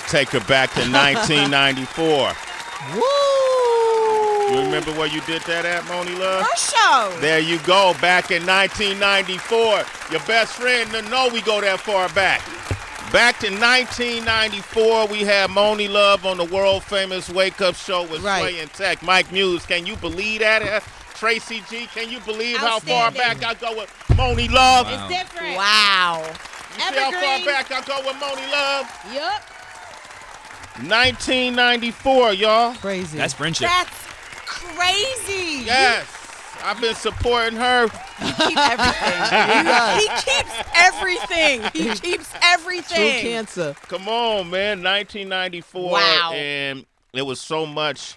Take her back to 1994. Woo! You remember where you did that at, Monie Love? Her show. There you go, back in 1994. Your best friend didn't know we go that far back. Back to 1994, we had Monie Love on the world-famous Wake Up Show with Sway and Tech. Mike Muse, can you believe that? Tracy G, can you believe how far back I go with Monie Love? Wow. It's different. Wow. You see how far back I go with Monie Love? Yup. 1994, y'all. Crazy. That's friendship. That's crazy. Yes. I've been supporting her. He keeps everything. He keeps everything. He keeps everything. True cancer. Come on, man. 1994. Wow. And it was so much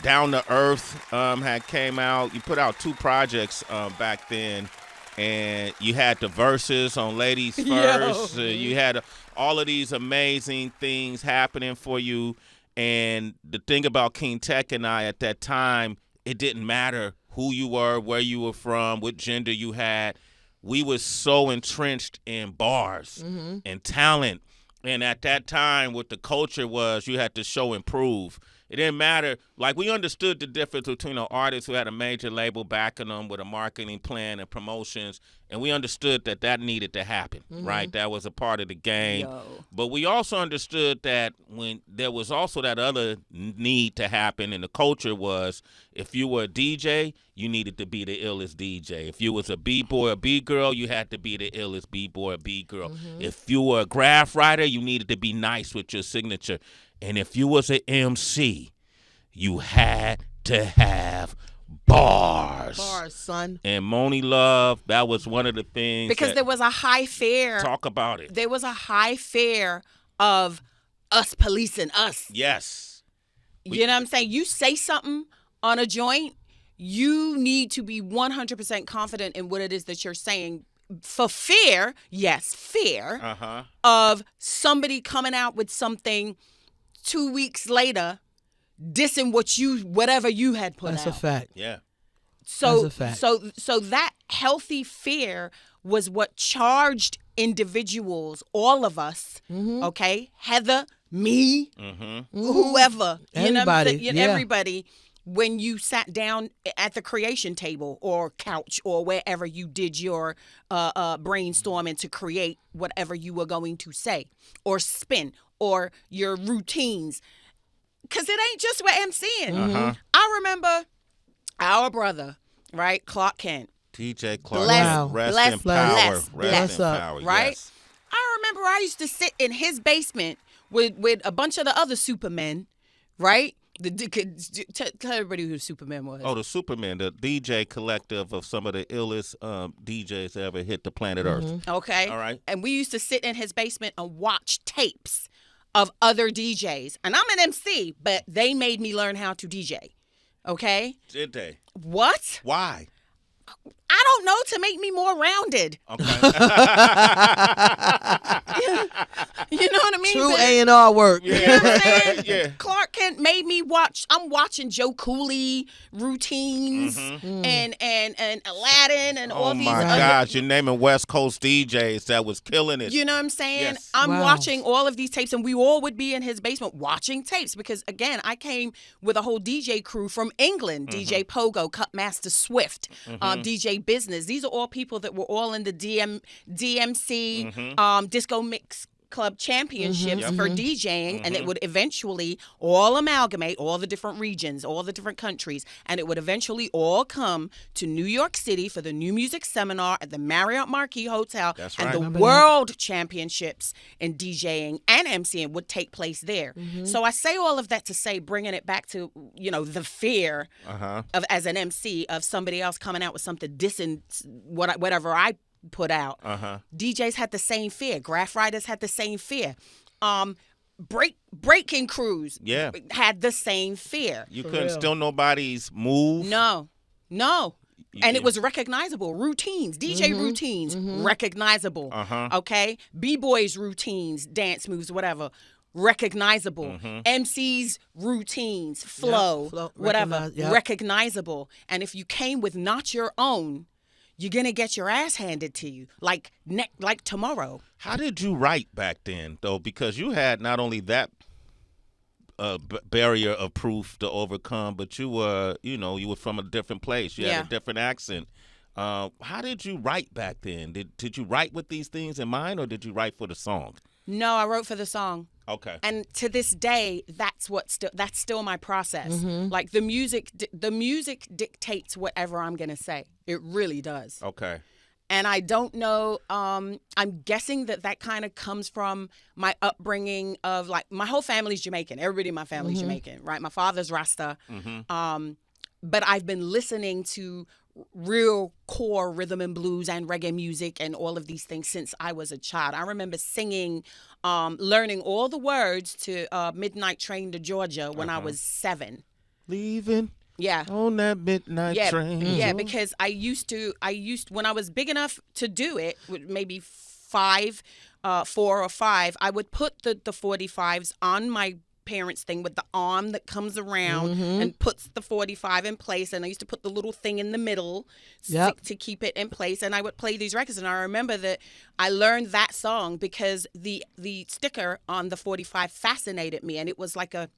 down to earth had came out. You put out 2 projects back then. And you had the verses on Ladies First. You had all of these amazing things happening for you. And the thing about King Tech and I at that time, it didn't matter who you were, where you were from, what gender you had. We were so entrenched in bars and talent. And at that time, what the culture was, you had to show and prove. It didn't matter. Like, we understood the difference between an artist who had a major label backing them with a marketing plan and promotions, and we understood that that needed to happen, right? That was a part of the game. But we also understood that when there was also that other need to happen, and the culture was, if you were a DJ, you needed to be the illest DJ. If you was a B-boy or B-girl, you had to be the illest B-boy or B-girl. If you were a graph writer, you needed to be nice with your signature. And if you was an MC, you had to have bars. Bars, son. And Monie Love, that was one of the things. Because there was a high fear. Talk about it. There was a high fear of us policing us. Yes. You know what I'm saying? You say something on a joint, you need to be 100% confident in what it is that you're saying. For fear, yes, fear of somebody coming out with something 2 weeks later, dissing whatever you had put out. That's a fact. Yeah. So, That's a fact. so that healthy fear was what charged individuals, all of us, okay? Heather, me, whoever, you know what I'm saying? Everybody, when you sat down at the creation table or couch or wherever you did your brainstorming to create whatever you were going to say or spin or your routines. Because it ain't just with MCing. I remember our brother, right, Clark Kent. TJ Clark. Bless in power. Rest in up. power. Right? Yes. I remember I used to sit in his basement with a bunch of the other Supermen, right? Tell everybody who Superman was. Oh, the Superman, the DJ collective of some of the illest DJs that ever hit the planet Earth. Okay. All right. And we used to sit in his basement and watch tapes of other DJs. And I'm an MC, but they made me learn how to DJ. Okay? Did they? What? Why? I don't know, to make me more rounded. Okay. You know what I mean? True A&R work. You know what I'm saying? Yeah. Clark Kent made me watch. I'm watching Joe Cooley routines and Aladdin and all these. Oh my gosh, you're naming West Coast DJs that was killing it. You know what I'm saying? Yes. I'm Wow. watching all of these tapes, and we all would be in his basement watching tapes because, again, I came with a whole DJ crew from England: DJ Pogo, Cutmaster Swift, DJ Business. These are all people that were all in the DMC, Disco Mix Club Championships for DJing, and it would eventually all amalgamate, all the different regions, all the different countries, and it would eventually all come to New York City for the New Music Seminar at the Marriott Marquis Hotel, That's and right. the Remember World Championships in DJing and MCing would take place there. So I say all of that to say, bringing it back to, the fear of, as an MC, of somebody else coming out with something dissing whatever I put out. DJs had the same fear. Graph writers had the same fear. Breaking crews had the same fear. You couldn't steal nobody's move. No. And it was recognizable. Routines, DJ routines, recognizable. Okay? B-boys routines, dance moves, whatever, recognizable. MCs routines, flow, whatever, recognizable. And if you came with not your own, you're going to get your ass handed to you like tomorrow. How did you write back then, though? Because you had not only that barrier of proof to overcome, but you were from a different place. You had a different accent. How did you write back then? Did you write with these things in mind, or did you write for the song? No, I wrote for the song. Okay. And to this day, that's still my process. Mm-hmm. Like the music dictates whatever I'm gonna say. It really does. Okay. And I don't know. I'm guessing that kind of comes from my upbringing of like my whole family's Jamaican. Everybody in my family's Jamaican, right? My father's Rasta. But I've been listening to real core rhythm and blues and reggae music and all of these things since I was a child. I remember singing, learning all the words to Midnight Train to Georgia when I was 7. Leaving. Yeah. On that midnight train. Yeah, because I used when I was big enough to do it, maybe 4 or 5, I would put the 45s on my parents' thing with the arm that comes around and puts the 45 in place, and I used to put the little thing in the middle to keep it in place, and I would play these records. And I remember that I learned that song because the sticker on the 45 fascinated me, and it was like a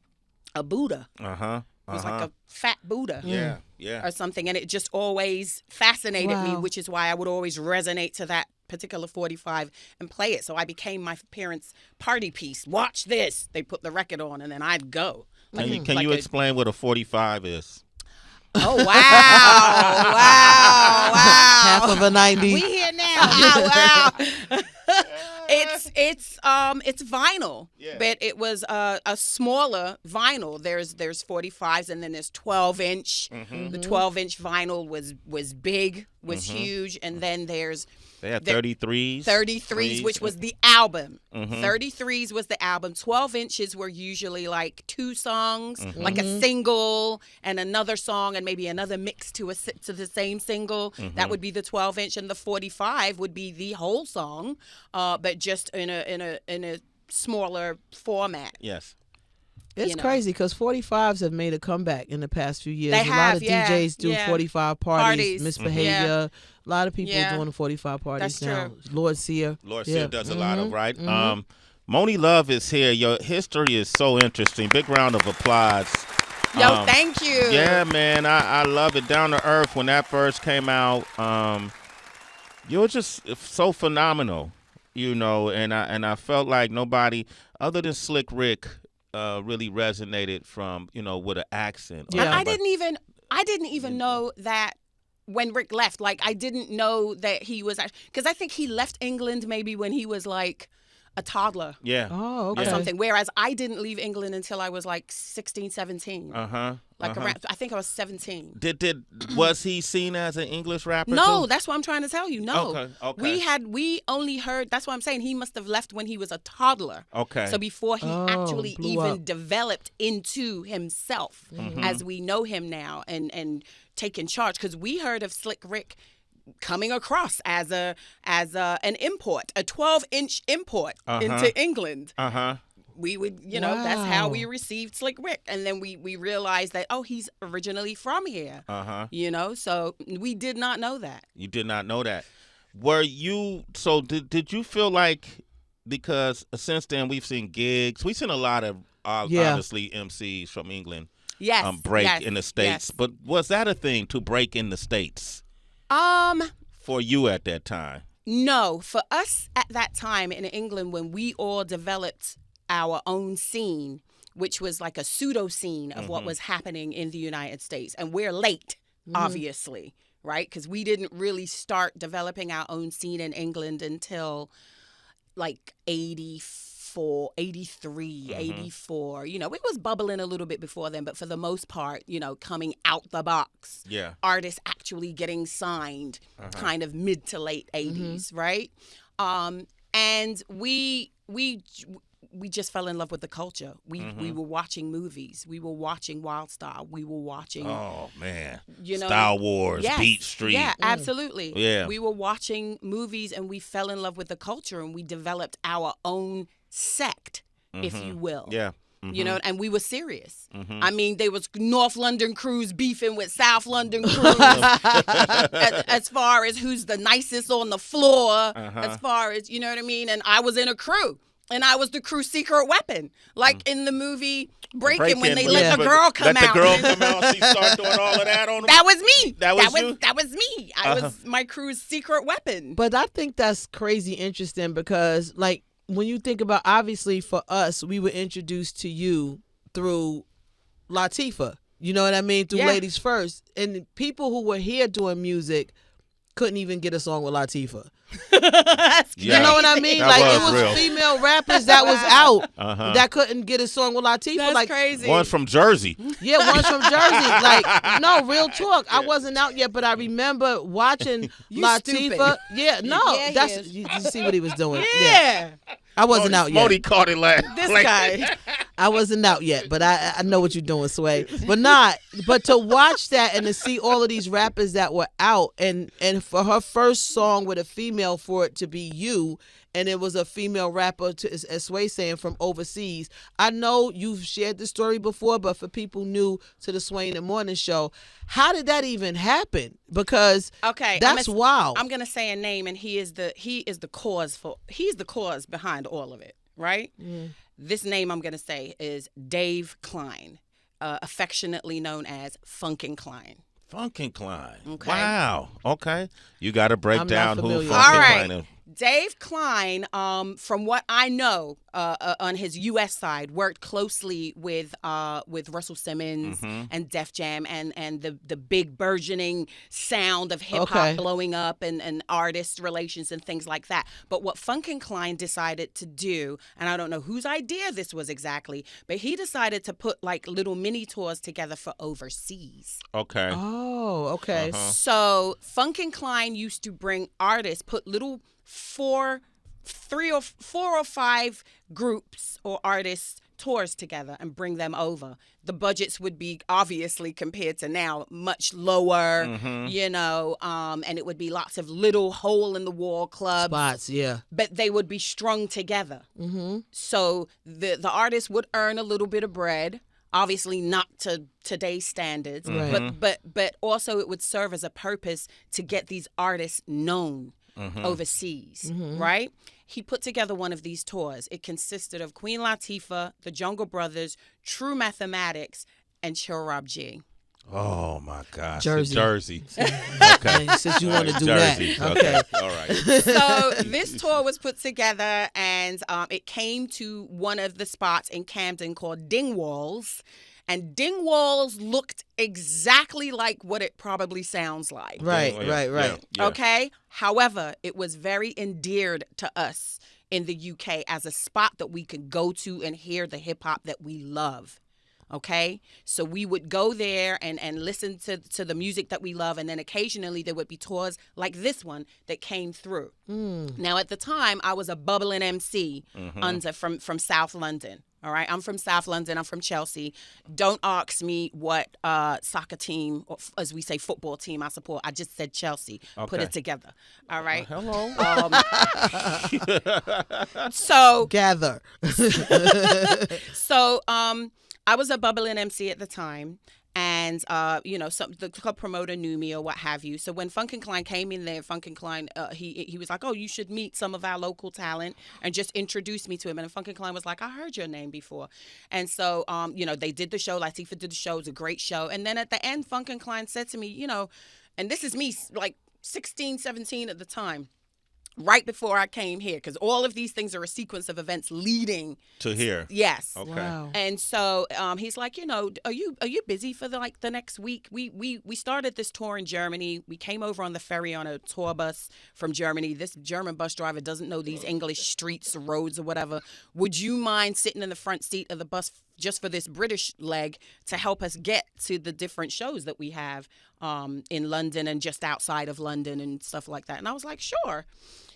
Buddha. It was like a fat Buddha. Yeah. Or something, and it just always fascinated me, which is why I would always resonate to that particular 45 and play it. So I became my parents' party piece. Watch this. They put the record on, and then I'd go. Can you explain what a 45 is? Oh, wow. Wow. Half of a 90. We here now. Wow. It's vinyl, but it was a smaller vinyl. There's 45s, and then there's 12-inch. The 12-inch vinyl was big, was huge, and then they had 33s. 33s, which was the album. 33s was the album. 12 inches were usually like 2 songs, like a single and another song and maybe another mix to the same single. That would be the 12-inch, and the 45 would be the whole song, but just in a smaller format. Yes. It's crazy because 45s have made a comeback in the past few years. They a have, lot of DJs do 45 parties. Misbehavior. A lot of people doing the 45 parties That's now. true. Lord Sear. Lord Sear does a lot of right. Monie Love is here. Your history is so interesting. Big round of applause. Yo, thank you. Yeah, man. I love it. Down to Earth, when that first came out, you're just so phenomenal, and I felt like nobody other than Slick Rick really resonated from, with an accent. Yeah. I didn't even know that when Rick left. Like, I didn't know that he was, because I think he left England maybe when he was like a toddler. Yeah. Oh, okay. Or something. Whereas I didn't leave England until I was like 16, 17. Like around, I think I was 17. Was he seen as an English rapper? No, too? that's what I'm trying to tell you. No. Okay. We only heard, that's what I'm saying. He must have left when he was a toddler. Okay. So before he actually even up. developed into himself as we know him now and taking charge. Because we heard of Slick Rick coming across as an import, a 12-inch import into England. We would, that's how we received Slick Rick. And then we realized that, he's originally from here. So we did not know that. You did not know that. Did you feel like, because since then we've seen gigs, we've seen a lot of, obviously, MCs from England break in the States. But was that a thing, to break in the States? For you at that time? No, for us at that time in England, when we all developed our own scene, which was like a pseudo scene of what was happening in the United States. And we're late, obviously, right? Because we didn't really start developing our own scene in England until like 84, 83, 84. It was bubbling a little bit before then, but for the most part, coming out the box. Yeah. Artists actually getting signed kind of mid to late 80s, right? And we just fell in love with the culture. We were watching movies. We were watching Wild Style. We were watching. Oh man, Star Wars, Beat Street. Yeah, absolutely. Yeah, we were watching movies, and we fell in love with the culture, and we developed our own sect, if you will. Yeah. you know, and we were serious. I mean, there was North London crews beefing with South London crews as far as who's the nicest on the floor, as far as, you know what I mean? And I was in a crew. And I was the crew's secret weapon, like in the movie Breaking when they let the girl come out. Let the girl come out. She start doing all of that on them. That was me. That was you? That was me. I was my crew's secret weapon. But I think that's crazy interesting because, like, when you think about, obviously for us, we were introduced to you through Latifah. You know what I mean? Through Ladies First. And people who were here doing music couldn't even get a song with Latifah. You know what I mean? That like was it was real. Female rappers that was out that couldn't get a song with Latifah. That's like crazy. One's from Jersey. Yeah, one's from Jersey. Like, no, real talk. I wasn't out yet, but I remember watching Latifah. Stupid. Yeah, no, that's you see what he was doing. Yeah. I wasn't out yet. Monie caught it last. This guy. I wasn't out yet, but I know what you're doing, Sway. But to watch that and to see all of these rappers that were out, and for her first song with a female, for it to be you, and it was a female rapper, as Sway saying, from overseas. I know you've shared the story before, but for people new to the Sway in the Morning Show, how did that even happen? Because that's wild. I'm gonna say a name, and he's the cause behind all of it, right? This name I'm gonna say is Dave Klein, affectionately known as Funkin' Klein. Funkin' Klein. Okay. Wow. Okay. You got to break down who Funkin' All right. Klein is. Dave Klein, from what I know, on his U.S. side, worked closely with Russell Simmons and Def Jam and the big burgeoning sound of hip hop blowing up and artist relations and things like that. But what Funkin' Klein decided to do, and I don't know whose idea this was exactly, but he decided to put like little mini tours together for overseas. Okay. Oh, okay. So Funkin' Klein used to bring artists, put little four or five groups or artists tours together and bring them over. The budgets would be, obviously, compared to now, much lower, you know, and it would be lots of little hole-in-the-wall clubs. Spots, yeah. But they would be strung together. So the artists would earn a little bit of bread. Obviously not to today's standards, but also it would serve as a purpose to get these artists known overseas, right? He put together one of these tours. It consisted of Queen Latifah, the Jungle Brothers, True Mathematics, and Chill Rob G. Oh my gosh. Jersey. Okay. Since you want to do Jersey. that. Okay. All right. So this tour was put together, and it came to one of the spots in Camden called Dingwalls. And Dingwalls looked exactly like what it probably sounds like. Right. Yeah. Okay? However, it was very endeared to us in the UK as a spot that we could go to and hear the hip hop that we love. Okay? So we would go there and listen to the music that we love, and then occasionally there would be tours like this one that came through. Now, at the time, I was a bubbling MC from South London. All right, I'm from South London. I'm from Chelsea. Don't ask me what soccer team, or as we say, football team I support. I just said Chelsea. Okay. Put it together. All right. Hello. So gather. So I was a bubbling MC at the time. And, you know, the club promoter knew me or what have you. So when Funkin' Klein came in there, Funkin' Klein, he was like, oh, you should meet some of our local talent and just introduce me to him. And Funkin' Klein was like, I heard your name before. And so, you know, they did the show. Latifah did the show. It was a great show. And then at the end, Funkin' Klein said to me, you know, and this is me like 16, 17 at the time. Right before I came here, because all of these things are a sequence of events leading to here. Yes. Okay. Wow. And so he's like, you know, are you busy for the next week? We started this tour in Germany. We came over on the ferry on a tour bus from Germany. This German bus driver doesn't know these English streets or roads or whatever. Would you mind sitting in the front seat of the bus just for this British leg to help us get to the different shows that we have in London and just outside of London and stuff like that? And I was like, sure.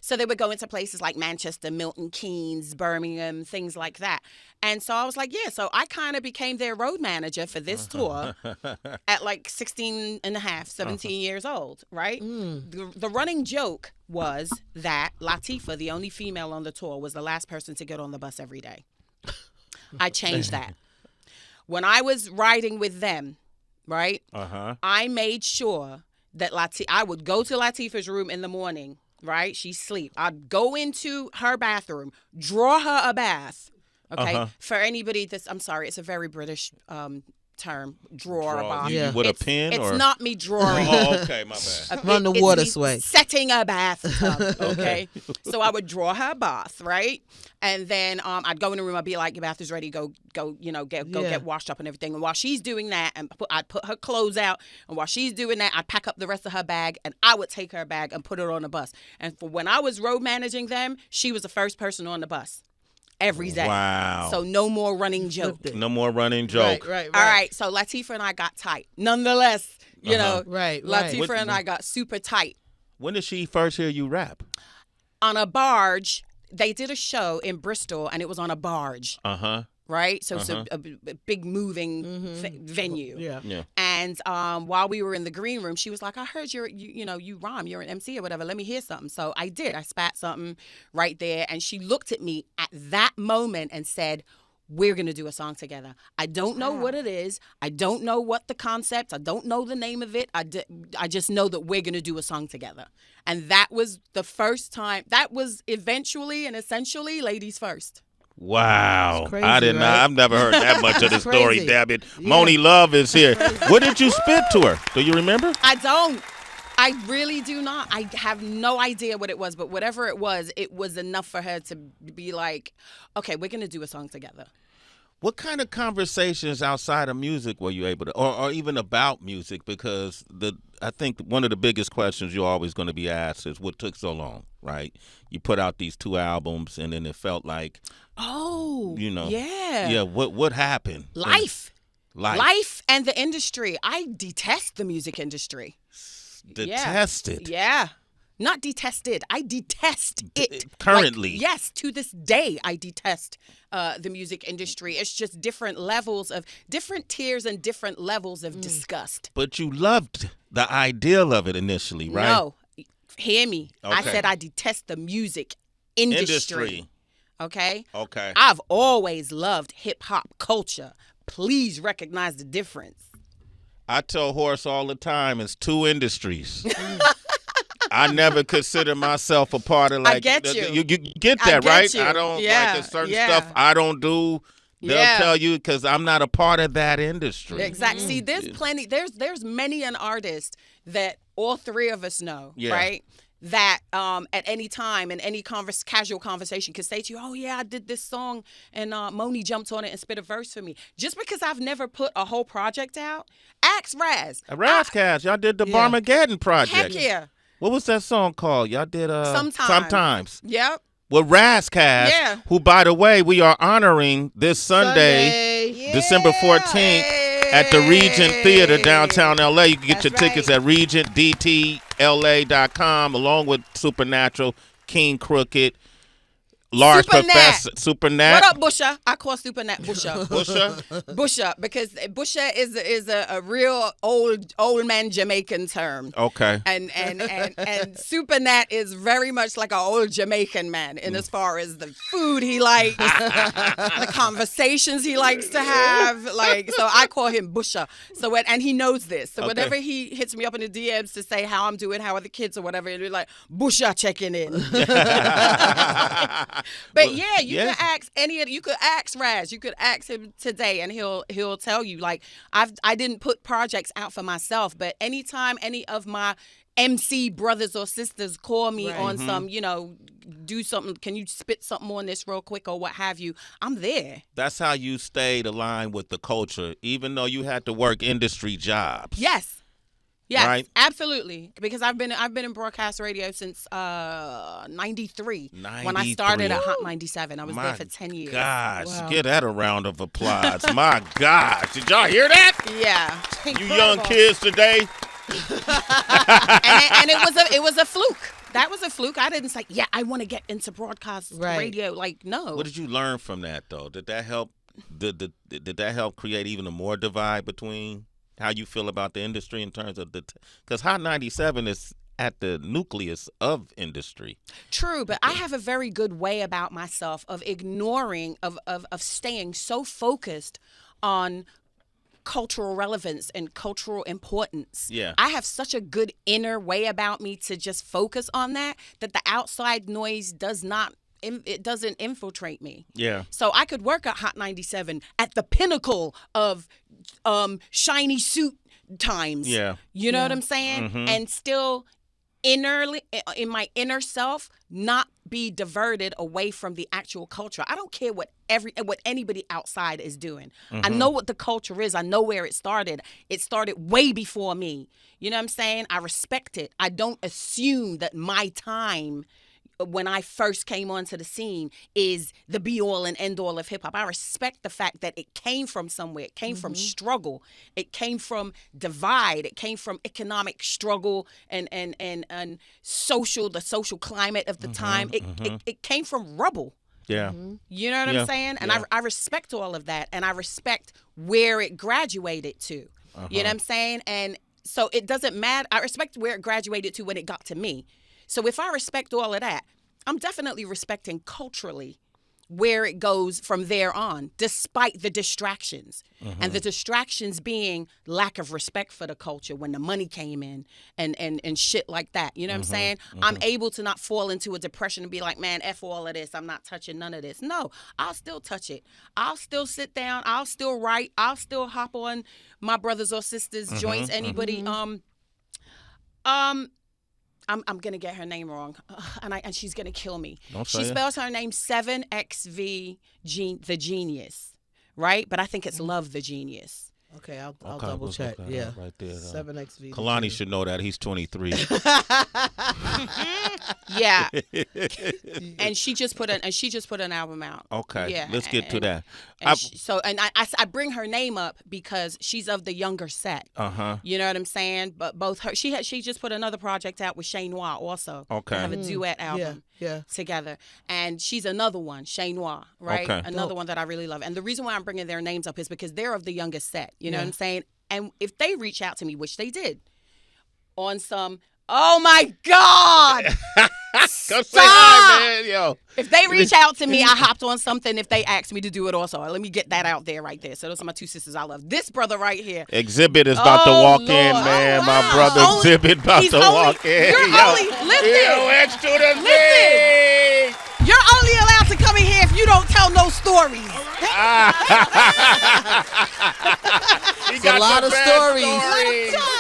So they would go into places like Manchester, Milton Keynes, Birmingham, things like that. And so I was like, yeah. So I kind of became their road manager for this tour at like 16 and a half, 17 years old, right? The running joke was that Latifah, the only female on the tour, was the last person to get on the bus every day. I changed that. When I was riding with them, right? I made sure that I would go to Latifah's room in the morning, right? She's asleep. I'd go into her bathroom, draw her a bath. Okay. For anybody I'm sorry, it's a very British term, draw a bath. With a pen? It's not me drawing. Oh, okay, my bad. Run the water, Sway. Setting a bathtub, okay? So I would draw her a bath, right? And then I'd go in the room. I'd be like, your bath is ready. Go, get washed up and everything. And while she's doing that, I'd put her clothes out. And while she's doing that, I'd pack up the rest of her bag. And I would take her bag and put it on the bus. And for when I was road managing them, she was the first person on the bus. Every day. Wow. So no more running joke. No more running joke. Right. All right. So Latifah and I got tight. Nonetheless, you know, Latifah and I got super tight. When did she first hear you rap? On a barge. They did a show in Bristol, and it was on a barge. Right? So it's a big moving venue. Yeah. And while we were in the green room, she was like, I heard you rhyme, you're an MC or whatever. Let me hear something. So I did. I spat something right there. And she looked at me at that moment and said, we're going to do a song together. I don't know what it is. I don't know what the concept. I don't know the name of it. I just know that we're going to do a song together. And that was the first time. That was eventually and essentially Ladies First. Wow. Crazy, I didn't know. right? I've never heard that much of the story, Crazy. damn it. Monie Love is here. What did you spit to her? Do you remember? I don't. I really do not. I have no idea what it was, but whatever it was enough for her to be like, okay, we're going to do a song together. What kind of conversations outside of music were you able to, or even about music? Because I think one of the biggest questions you're always going to be asked is what took so long, right? You put out these 2 albums, and then it felt like, yeah. What happened? Life and the industry. I detest the music industry. Detest it? Yeah. Not detested. I detest it. Currently. Like, yes, to this day, I detest the music industry. It's just different tiers and different levels of disgust. But you loved the ideal of it initially, right? No. Hear me. Okay. I said I detest the music industry. Okay? Okay. I've always loved hip-hop culture. Please recognize the difference. I tell Horace all the time, it's 2 industries. I never consider myself a part of like. I get you. You get that, right? You. I don't like certain stuff I don't do. They'll tell you because I'm not a part of that industry. Exactly. See, there's plenty. There's many an artist that all 3 of us know, right? That at any time in any casual conversation could say to you, oh yeah, I did this song and Monie jumped on it and spit a verse for me. Just because I've never put a whole project out, ask Raz. Razcast, y'all did the Barmageddon project. Heck yeah. What was that song called? Y'all did Sometimes. Yep. With Razcast, who, by the way, we are honoring this Sunday. December 14th at the Regent Theater downtown LA. You can get your tickets at regentdtla.com along with Supernatural, King Crooked, Large Professor, Supernat. What up, Busha? I call Supernat Busha. Busha? Busha, because Busha is a real old man Jamaican term. Okay. And Supernat is very much like an old Jamaican man in as far as the food he likes, the conversations he likes to have. Like, so I call him Busha. So and he knows this. So whenever he hits me up in the DMs to say how I'm doing, how are the kids or whatever, it'll be like Busha checking in. But you could ask you could ask Raz, you could ask him today and he'll tell you, like, I didn't put projects out for myself, but anytime any of my MC brothers or sisters call me on some, do something, can you spit something on this real quick or what have you, I'm there. That's how you stayed aligned with the culture, even though you had to work industry jobs. Yes, right? Absolutely. Because I've been in broadcast radio since 93. When I started at Hot 97. I was there for 10 years. Gosh, give that a round of applause. My gosh, did y'all hear that? Yeah. You young kids today. and it was a fluke. That was a fluke. I didn't say, I want to get into broadcast radio. Like, no. What did you learn from that, though? Did that help? Did that help create even a more divide between how you feel about the industry in terms of because Hot 97 is at the nucleus of industry. True, but I have a very good way about myself of ignoring, of staying so focused on cultural relevance and cultural importance. Yeah. I have such a good inner way about me to just focus on that the outside noise doesn't infiltrate me. Yeah. So I could work at Hot 97 at the pinnacle of shiny suit times. Yeah. You know what I'm saying? Mm-hmm. And still innerly, in my inner self, not be diverted away from the actual culture. I don't care what anybody outside is doing. Mm-hmm. I know what the culture is. I know where it started. It started way before me. You know what I'm saying? I respect it. I don't assume that my time when I first came onto the scene is the be-all and end-all of hip-hop. I respect the fact that it came from somewhere. It came from struggle. It came from divide. It came from economic struggle and the social climate of the time. It came from rubble. Yeah. You know what I'm saying? And I respect all of that, and I respect where it graduated to. You know what I'm saying? And so it doesn't matter. I respect where it graduated to when it got to me. So if I respect all of that, I'm definitely respecting culturally where it goes from there on, despite the distractions. And the distractions being lack of respect for the culture when the money came in and shit like that. You know what I'm saying? I'm able to not fall into a depression and be like, man, F all of this. I'm not touching none of this. No, I'll still touch it. I'll still sit down. I'll still write. I'll still hop on my brothers or sisters' joints. Anybody, I'm gonna get her name wrong, and she's gonna kill me. She spells her name 7XV the Genius, right? But I think it's Love the Genius. Okay, I'll double check. Yeah, right there. 7XV. Kalani should know that. He's 23. Yeah, and she just put an album out. Okay, yeah, let's get to that. I bring her name up because she's of the younger set. You know what I'm saying? But both her, she just put another project out with Shay Noir also. Okay, they have a duet album. Yeah. Together, and she's another one, Shay Noir, right? Okay. Another one that I really love. And the reason why I'm bringing their names up is because they're of the youngest set. You know what I'm saying? And if they reach out to me, which they did, on some, oh my God, Come say hi, man, yo. If they reach out to me, I hopped on something if they ask me to do it also. Let me get that out there right there. So those are my two sisters I love. This brother right here. Exhibit is about to walk in, man. Oh, wow. My brother Exhibit about to walk in. X to the Z. You're only allowed to come in here if you don't tell no stories. There's a lot of stories.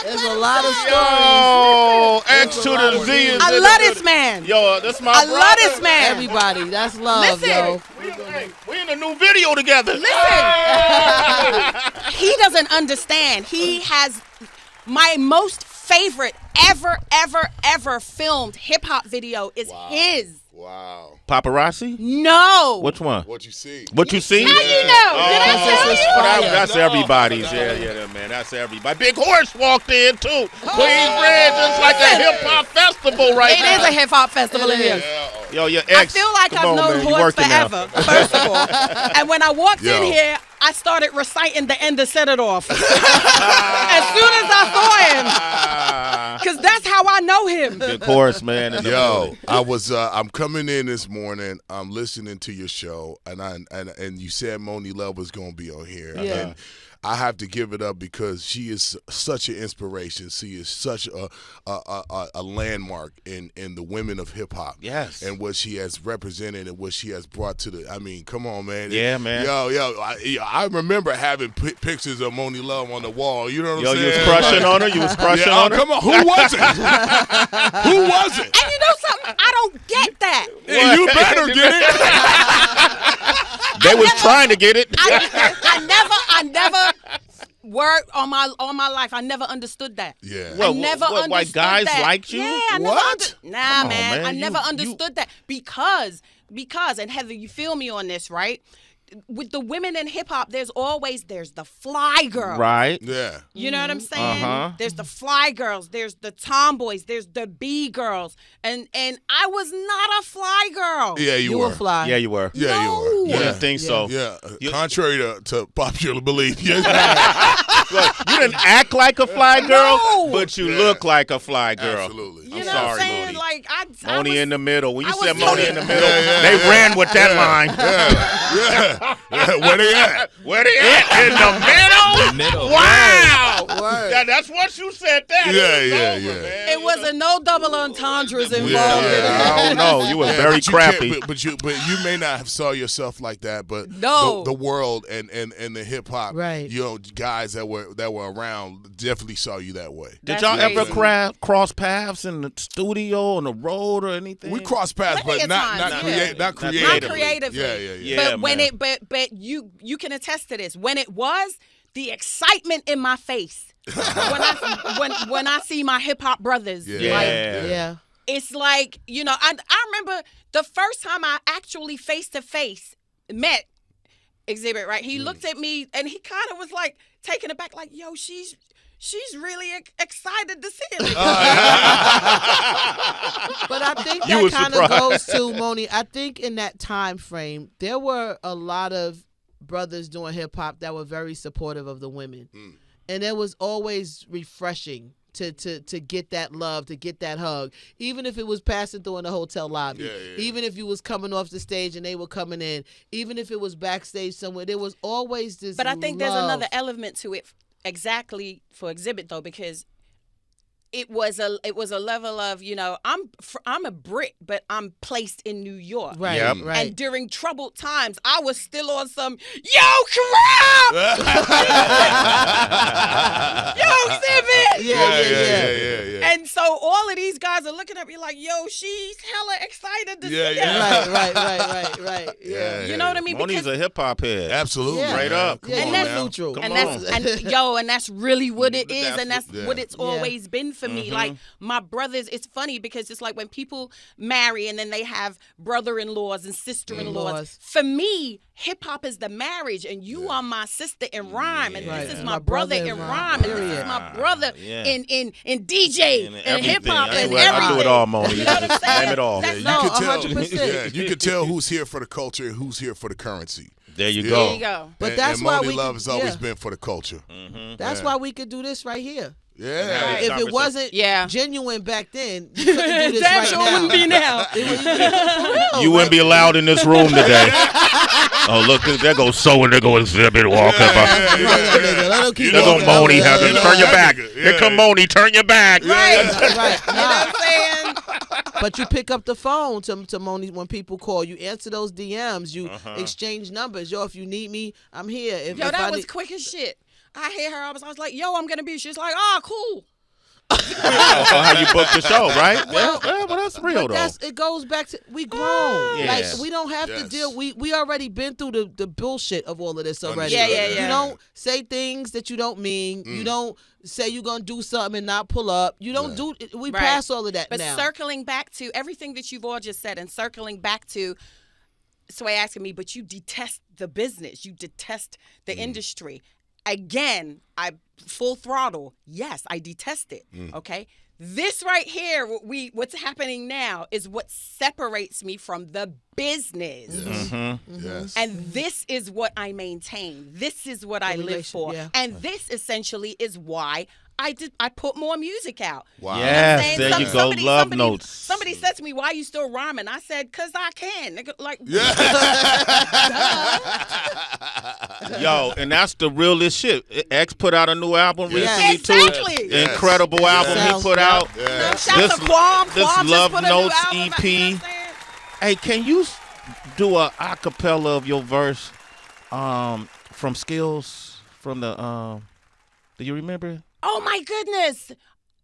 There's a lot of stories. Yo, X to the Z. I love this man. Yo, that's my brother. I love this man. Everybody, that's love, Listen. yo. We in a new video together. Listen. He doesn't understand. He has my most favorite ever filmed hip-hop video is his. Wow. Paparazzi? No. Which one? What you see? What you see? How you know? Did I tell you? That's everybody's. Yeah, man. That's everybody. Big Horse walked in, too. Queensbridge is like a hip-hop festival right now. It is a hip-hop festival in here. Yo, your ex. I feel like I've known Horse forever, first of all. And when I walked in here, I started reciting the end of Set It Off. As soon as I saw him. Because that's how I know him. Big Horse, man. Yo, I'm coming in this morning. I'm listening to your show, and you said Monie Love was going to be on here. Yeah. And I have to give it up because she is such an inspiration. She is such a landmark in the women of hip hop. Yes. And what she has represented and what she has brought to the. I mean, come on, man. Yeah, man. Yo, I remember having pictures of Monie Love on the wall. You know what I'm saying? You was crushing on her. You was crushing on her. Come on, who was it? Who was it? And you know something? I don't get that. Yeah, you better get it. They was trying to get it. I never word on my life. I never understood that. Yeah. I never understood white guys that. liked you? Yeah, I What? Nah, Come on, man. I man. never understood that because and Heather, you feel me on this, right? With the women in hip hop, there's the fly girl. Right. Yeah. You know what I'm saying? Uh-huh. There's the fly girls, there's the tomboys, there's the B girls. And I was not a fly girl. Yeah, you were. were fly. Yeah, you were. Yeah, you were. You Yeah. didn't think so. Yeah. Contrary to popular belief. Yeah. Look, you didn't act like a fly girl, No. but you look like a fly girl. Absolutely. You I'm know sorry, what I'm saying? Monie. Like I Monie was, in the middle. When you I said was Monie doing- in the middle, they ran with that line. Yeah. Where they at? Where they at? In the middle? Wow. That's once you said that. Yeah, it was over, yeah. man. It was a no double entendres involved. Yeah. I don't know. You were Yeah, very but you crappy. can't- But you may not have saw yourself like that, but No. the world and the hip hop, Right. guys that were around definitely saw you that way. Did That's y'all ever crazy. cross paths in the studio, on the road, or anything? We crossed paths, Plenty but of not times, yeah. not Not creatively. Not creatively. Yeah. Yeah, But when man. but you can attest to this. When it was the excitement in my face when I see my hip hop brothers, Yeah. like Yeah. it's like, you know, I remember the first time I actually face to face met Exhibit, right? He looked at me and he kind of was like taken aback, like, yo, she's really excited to see it. But I think You that was kind of surprised. goes to Monie. I think in that time frame, there were a lot of brothers doing hip hop that were very supportive of the women, and it was always refreshing to get that love, to get that hug, even if it was passing through in the hotel lobby, even if you was coming off the stage and they were coming in, even if it was backstage somewhere. There was always this. But I think there's love. another element to it, exactly for Exhibit though, because it was a level of, you know, I'm a Brit, but I'm placed in New York. Right, Yep. right. And during troubled times, I was still on some, yo, crap! Yo, Exhibit! Yeah. And so all of these guys are looking at me like, yo, she's hella excited to see us. Right. Yeah. You know what I mean? Monie's a hip hop head. Absolutely. Yeah. Straight up. Yeah, And and that's that's neutral. Come And on. that's really what it is, and that's Yeah. what it's always been for me. Like my brothers, it's funny because it's like when people marry and then they have brother-in-laws and sister-in-laws. In-laws. For me, hip hop is the marriage, and you are my sister in rhyme, and Right. this is Yeah. my brother in rhyme, and this is Period. my brother Yeah. in DJ and hip hop and I everything. do it all, Monie. You know what I'm saying? Name it all. That's- You No, could tell. 100%. Yeah, you could tell who's here for the culture and who's here for the currency. There you Yeah. go. There you go. But and, that's and why Monie we Love could- has always yeah. been for the culture. That's why we could do this right here. Yeah. If it wasn't Yeah. genuine back then, you couldn't do this Damn right sure now. wouldn't be now. You wouldn't be allowed in this room today. Oh, look, there goes so and there goes Exhibit walking by. There goes Monie. Turn your back. Here come Monie. Turn your back. Right. Right. You know what I'm saying? But you pick up the phone to Monie when people call. You answer those DMs. You exchange numbers. Yo, if you need me, I'm here. If Yo, I that was need- quick as shit. I hear her. I was like, yo, I'm gonna be. She's like, oh, cool. How you booked the show, right? Well, that's real, though. It goes back to we grown. Yes. Like we don't have to Yes. deal. We already been through the bullshit of all of this already. Yeah. You don't say things that you don't mean. You don't say you're gonna do something and not pull up. You don't do. We Right. pass all of that But now. circling back to everything that you've all just said, and circling back to Sway asking me, but you detest the business. You detest the industry. Again, I full throttle. Yes, I detest it. Okay. This right here, what's happening now is what separates me from the business. Yes. And this is what I maintain. This is what I live for. yeah. And this essentially is why I put more music out. Wow. You know what I'm Yes, saying? there you go. Love notes. Somebody said to me, why you still rhyming? I said, because I can. Nigga, like, Yo, and that's the realest shit. X put out a new album recently, Exactly. too. Incredible album Sounds he put out. shout out to Quam. this Quam Love just put a new Notes album out, EP. you know what I'm saying? Hey, can you do a acapella of your verse from Skillz? From the, do you remember? Oh, my goodness.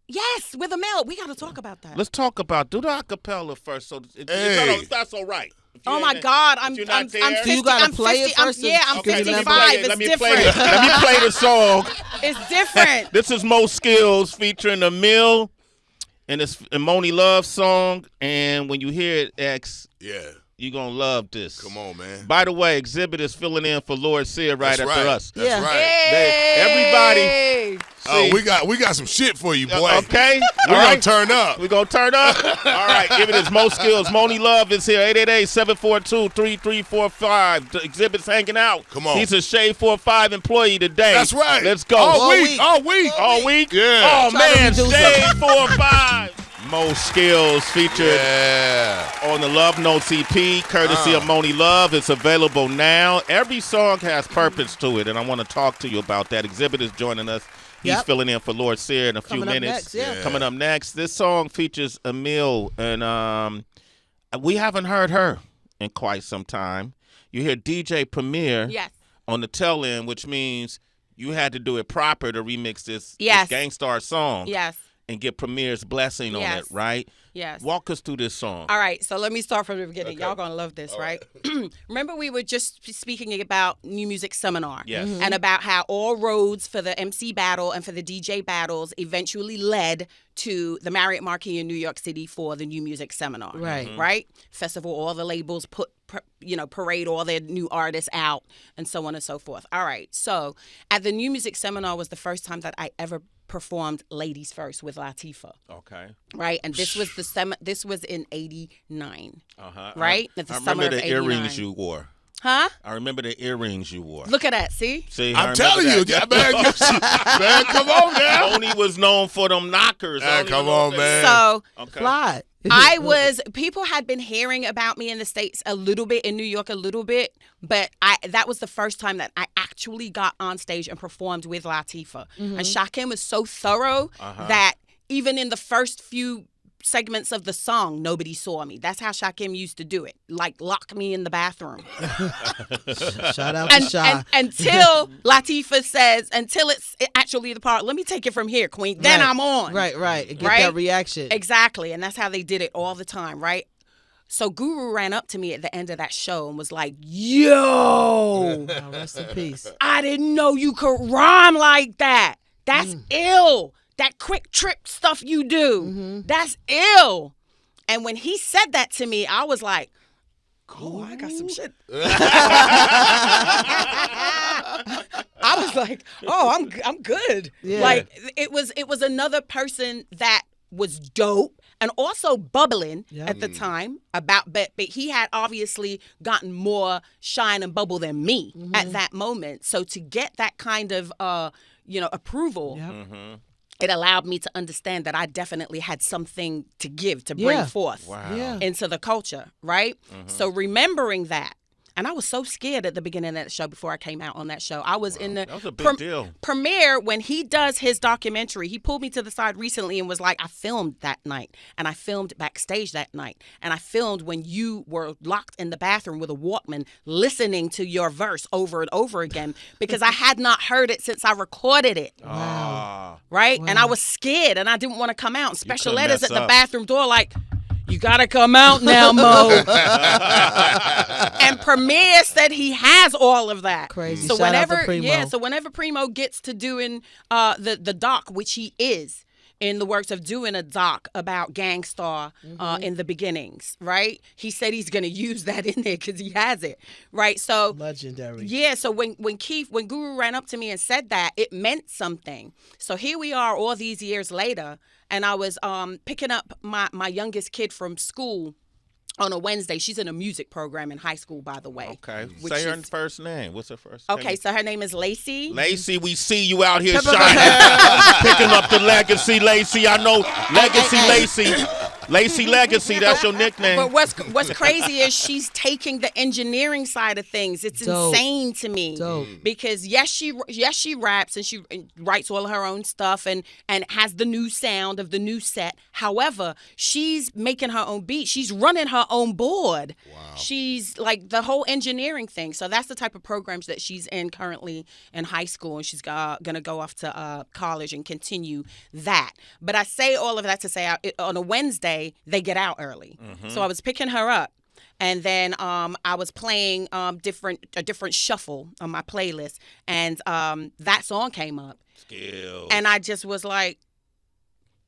Yes, with a mail. We got to talk about that. Let's talk about, do the acapella first. So Hey. that's all right. If you Oh, my ain't- God. if I'm you're not 50. there- I'm 50. So you gotta I'm play it 50. I'm, first and- yeah, I'm Okay, let me 55. play It's let me different. play the song. It's different. This is Mo Skillz featuring the Mill, and it's a Monie Love song. And when you hear it, X, Yeah. you're going to love this. Come on, man. By the way, Exhibit is filling in for Lord Sid right That's after right. us. That's Yeah. right. Everybody Hey. we got some shit for you, boy. Okay. We're going to turn up. We're going to turn up. All right. Give it his most skills. Monie Love is here. 888-742-3345. Exhibit's hanging out. Come on. He's a Shade 4-5 employee today. That's right. Let's go. All week. All week? Yeah. Oh, man. Shade 4-5. Most Skillz featured on the Love Notes EP, courtesy of Monie Love. It's available now. Every song has purpose to it, and I want to talk to you about that. Exhibit is joining us. He's filling in for Lord Sear in a few minutes. Coming up next, this song features Emil, and we haven't heard her in quite some time. You hear DJ Premier on the tail end, which means you had to do it proper to remix this Gangstar song. Yes. And get Premier's blessing on it, right? Yes. Walk us through this song. All right, so let me start from the beginning. Y'all gonna love this, right? Remember we were just speaking about New Music Seminar. Yes. And about how all roads for the MC battle and for the DJ battles eventually led to the Marriott Marquis in New York City for the New Music Seminar. Right. Right? Festival, all the labels parade all their new artists out and so on and so forth. All right, so at the New Music Seminar was the first time that I ever performed Ladies First with Latifah. Okay. Right, and this was this was in '89. Uh-huh. Right, I remember the earrings you wore. Huh? I remember the earrings you wore. Look at that. See, I'm telling you, man, come on now. Tony was known for them knockers. Come on, man. So fly. People had been hearing about me in the States a little bit, in New York a little bit, but that was the first time that I actually got on stage and performed with Latifah. And Shakim was so thorough that even in the first few segments of the song, nobody saw me. That's how Shakim used to do it. Like, lock me in the bathroom. Shout out to Sha. Until Latifah says, until it's actually the part, let me take it from here, Queen. Then I'm on. Right. Get that reaction. Exactly. And that's how they did it all the time, right? So Guru ran up to me at the end of that show and was like, yo. Rest in peace. I didn't know you could rhyme like that. That's ill. That quick trip stuff you do, that's ill. And when he said that to me, I was like, oh, I got some shit. I was like, oh, I'm good. Yeah. Like it was another person that was dope and also bubbling at the time but he had obviously gotten more shine and bubble than me at that moment. So to get that kind of approval, it allowed me to understand that I definitely had something to give, to bring forth into the culture, right? So remembering that, and I was so scared at the beginning of that show before I came out on that show. I was in the that was a big deal. Premiere when he does his documentary. He pulled me to the side recently and was like, I filmed that night, and I filmed backstage that night, and I filmed when you were locked in the bathroom with a Walkman listening to your verse over and over again because I had not heard it since I recorded it. Wow. Right? Wow. And I was scared, and I didn't want to come out. And Special Ed is at the bathroom door like, you gotta come out now, Mo. And Premier said he has all of that. Crazy. So Shout out to Primo. so whenever Primo gets to doing the doc, which he is in the works of doing a doc about Gangstar in the beginnings, right? He said he's gonna use that in there because he has it, right? So legendary. Yeah. So when Guru ran up to me and said that, it meant something. So here we are, all these years later. And I was picking up my youngest kid from school on a Wednesday. She's in a music program in high school, by the way. Okay. Say her first name. What's her first name? Okay, so her name is Lacey. Lacey, we see you out here shining. Picking up the legacy, Lacey. I know Legacy Lacey. Lacey Legacy, that's your nickname. But what's crazy is she's taking the engineering side of things. It's insane to me. Because yes, she raps and she writes all of her own stuff and has the new sound of the new set. However, she's making her own beat. She's running her own board. Wow. She's like the whole engineering thing. So that's the type of programs that she's in currently in high school, and she's gonna go off to college and continue that. But I say all of that to say on a Wednesday they get out early. So I was picking her up, and then I was playing a different shuffle on my playlist, and that song came up. Skillz. And I just was like,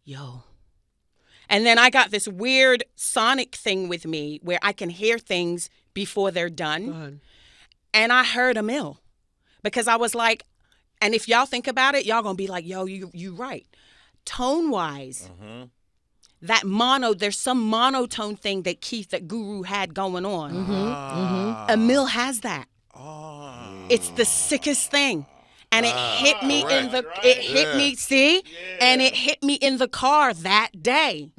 yo. And then I got this weird sonic thing with me where I can hear things before they're done. And I heard Emil because I was like, And if y'all think about it, y'all gonna be like, yo, you right. Tone wise, that there's some monotone thing that Guru had going on. Emil has that. It's the sickest thing. And it hit me and it hit me in the car that day.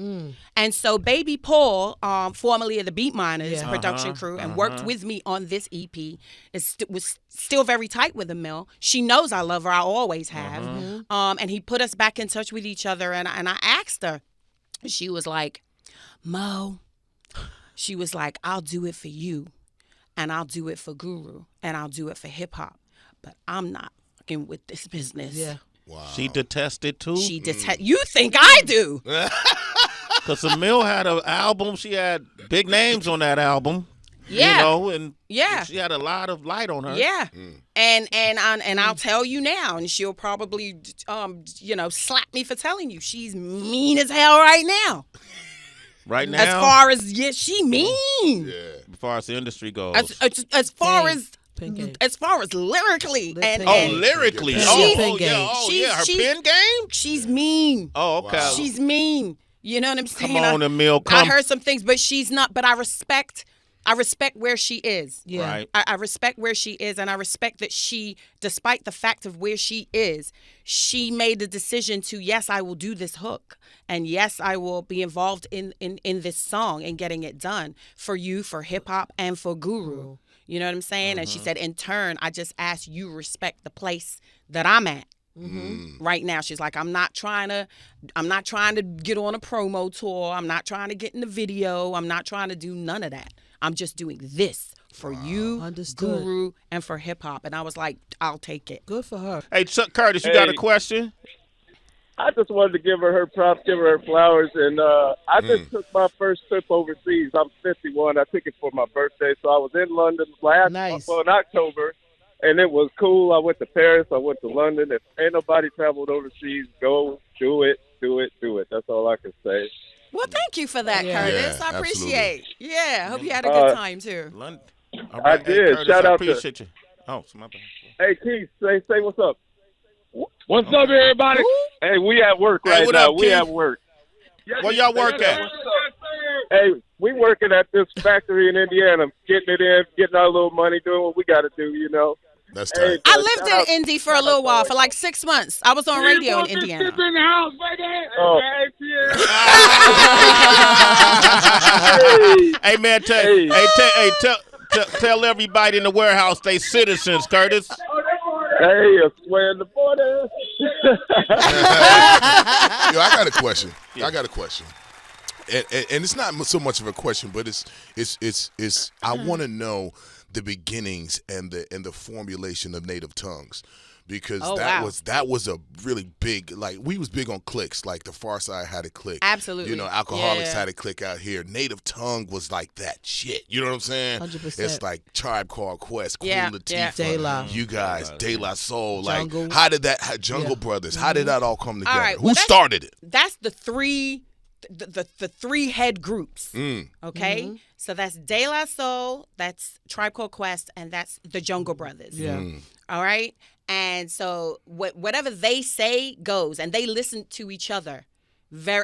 And so Baby Paul, formerly of the Beat Miners production crew, and worked with me on this EP, was still very tight with Emil. She knows I love her. I always have. And he put us back in touch with each other. And I asked her. She was like, Mo, she was like, I'll do it for you. And I'll do it for Guru. And I'll do it for hip hop. But I'm not fucking with this business. Yeah. Wow. She detested too? She You think I do? Because Emil had an album. She had big names on that album. Yeah. You know, and she had a lot of light on her. Yeah. And I'll tell you now, and she'll probably slap me for telling you, she's mean as hell right now. Right now? As far as she mean. Yeah. As far as the industry goes. As far as lyrically lyrically. Her pen game? She's mean. Oh, okay. Wow. She's mean. You know what I'm saying? Come on, Emil. I heard some things, but she's not. But I respect where she is. Yeah. Right. I respect where she is, and I respect that she, despite the fact of where she is, she made the decision to, yes, I will do this hook. And yes, I will be involved in this song and getting it done for you, for hip hop, and for Guru. You know what I'm saying? And she said, in turn, I just ask you respect the place that I'm at. Right now. She's like, I'm not trying to get on a promo tour. I'm not trying to get in the video. I'm not trying to do none of that. I'm just doing this for you, Guru, and for hip hop. And I was like, I'll take it. Good for her. Hey, Chuck Curtis, you got a question? I just wanted to give her props, give her flowers, and I just took my first trip overseas. I'm 51. I took it for my birthday, so I was in London in October, and it was cool. I went to Paris. I went to London. If ain't nobody traveled overseas, go do it. That's all I can say. Well, thank you for that, Curtis. I appreciate. Yeah, I hope you had a good time too. London. All right. I did. Curtis, Shout out to you. Oh, it's my bad. Hey, Keith, say what's up. What's up, everybody? Hey, we at work right now. We at work. Where y'all work at? Hey, we working at this factory in Indiana, getting it in, getting our little money, doing what we got to do, you know. That's tight. I lived in Indy for a little while, for like 6 months. I was on radio in Indiana. Hey, man, tell everybody in the warehouse they citizens, Curtis. Hey, a swear in the border. Yo, I got a question. And it's not so much of a question, but it's I want to know the beginnings and the formulation of native tongues, because that was a really big, like, we was big on clicks, like the Far Side had a click. Absolutely. You know, Alcoholics had a click out here. Native tongue was like that shit. You know what I'm saying? 100%. It's like Tribe Called Quest, Queen Latifah, De La. you guys, De La Soul. Jungle. Like, how did that, Jungle Brothers, how did that all come together? All right, Who started it? That's the three head groups. Okay? So that's De La Soul, that's Tribe Called Quest, and that's the Jungle Brothers. Yeah. All right? And so whatever they say goes, and they listened to each other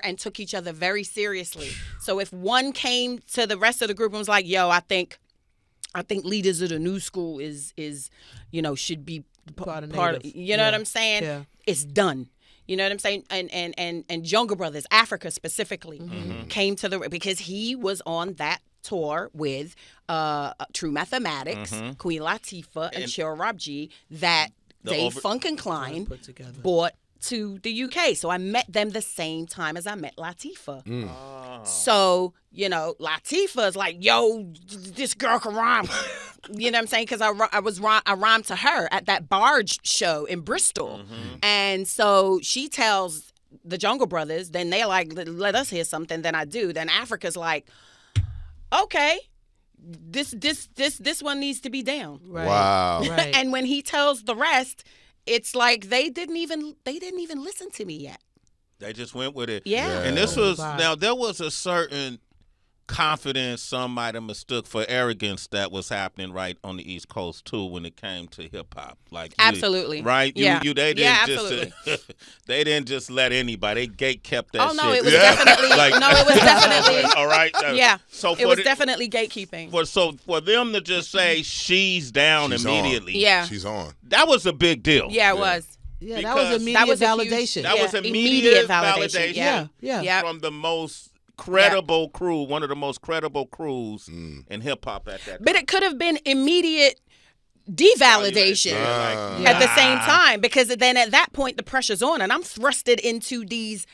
and took each other very seriously. So if one came to the rest of the group and was like, yo, I think leaders of the new school is should be part of, you know what I'm saying? Yeah. It's done. You know what I'm saying? And Jungle Brothers, Africa specifically, came to because he was on that tour with True Mathematics, Queen Latifah, and Chill Rob G that Dave Funk and Klein brought to the UK. So I met them the same time as I met Latifah. So, Latifah's like, yo, this girl can rhyme. You know what I'm saying? Because I rhymed to her at that Barge show in Bristol. And so she tells the Jungle Brothers, then they're like, let us hear something. Then I do. Then Africa's like, okay, this one needs to be down. Right. Wow. Right. And when he tells the rest, it's like they didn't even listen to me yet. They just went with it. Yeah. And this was, now there was a certain confidence some might have mistook for arrogance that was happening right on the East Coast too when it came to hip hop. Like absolutely, right? Yeah, they didn't absolutely. They didn't just let anybody. They gate kept that. Oh no, shit. it was definitely it was definitely all right. Yeah, so it was definitely gatekeeping. For them to just say she's down immediately, yeah, she's on. That was a big deal. Yeah, it was. Yeah, that was immediate validation. That was immediate validation. Yeah. From the most credible crew, one of the most credible crews in hip hop at that time. But it could have been immediate devalidation at the same time, because then at that point the pressure's on and I'm thrusted into these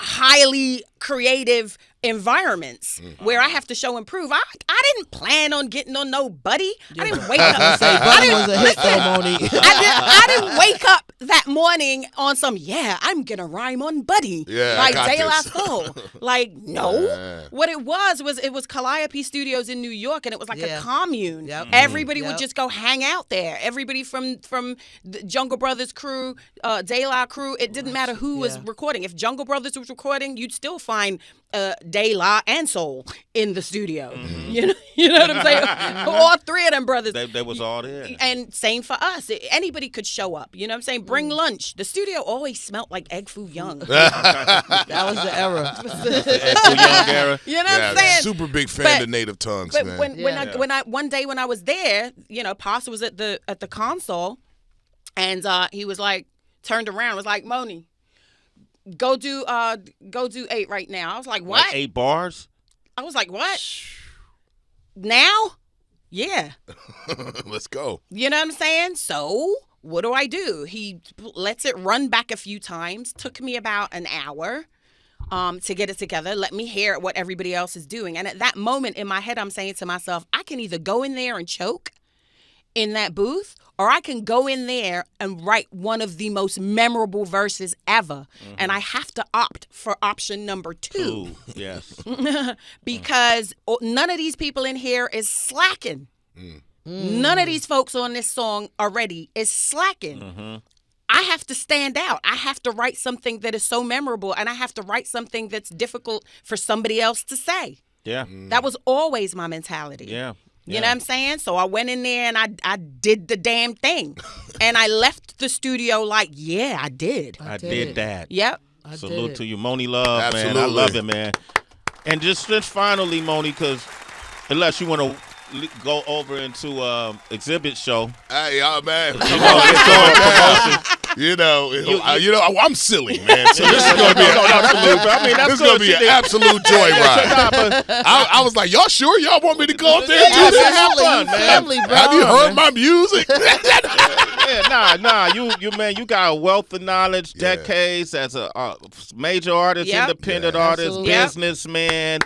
highly creative environments where I have to show and prove. I didn't plan on getting on no Buddy. I didn't wake up. I didn't wake up that morning on some. I'm gonna rhyme on Buddy. Yeah, like I got De La this. Soul. Like no. What it was Calliope Studios in New York, and it was like a commune. Yep. Everybody would just go hang out there. Everybody from the Jungle Brothers crew, De La crew. It didn't matter who was recording. If Jungle Brothers was recording, you'd still find De La and Soul in the studio. You know what I'm saying? All three of them brothers. They was all there. And same for us. Anybody could show up. You know what I'm saying? Bring lunch. The studio always smelled like Egg Foo Young. That was the era. Egg Foo Young era. You know what I'm saying? Super big fan of Native Tongues, but man. When I one day when I was there, Pastor was at the console, and he was like, turned around, was like, Monie, go do 8 right now. I was like, what? Like 8 bars? I was like, what? Now? Yeah. Let's go. You know what I'm saying? So what do? He lets it run back a few times. Took me about an hour to get it together. Let me hear what everybody else is doing. And at that moment in my head, I'm saying to myself, I can either go in there and choke in that booth, or I can go in there and write one of the most memorable verses ever. And I have to opt for option number 2. Yes. Because none of these people in here is slacking. None of these folks on this song already is slacking. I have to stand out. I have to write something that is so memorable, and I have to write something that's difficult for somebody else to say. Yeah. That was always my mentality. Yeah. You know what I'm saying? So I went in there and I did the damn thing. And I left the studio like, I did. I did that. Yep. Salute to you. Monie Love, Absolutely. man. I love it, man. And just finally, Monie, because unless you want to go over into exhibit show. Hey, man. It's all promotion. I'm silly, man. So this is gonna be an absolute joyride. I was like, y'all sure y'all want me to go up there and do this? Have fun, man. Family, bro. Have you heard my music? You got a wealth of knowledge, decades as a major artist, independent artist, businessman,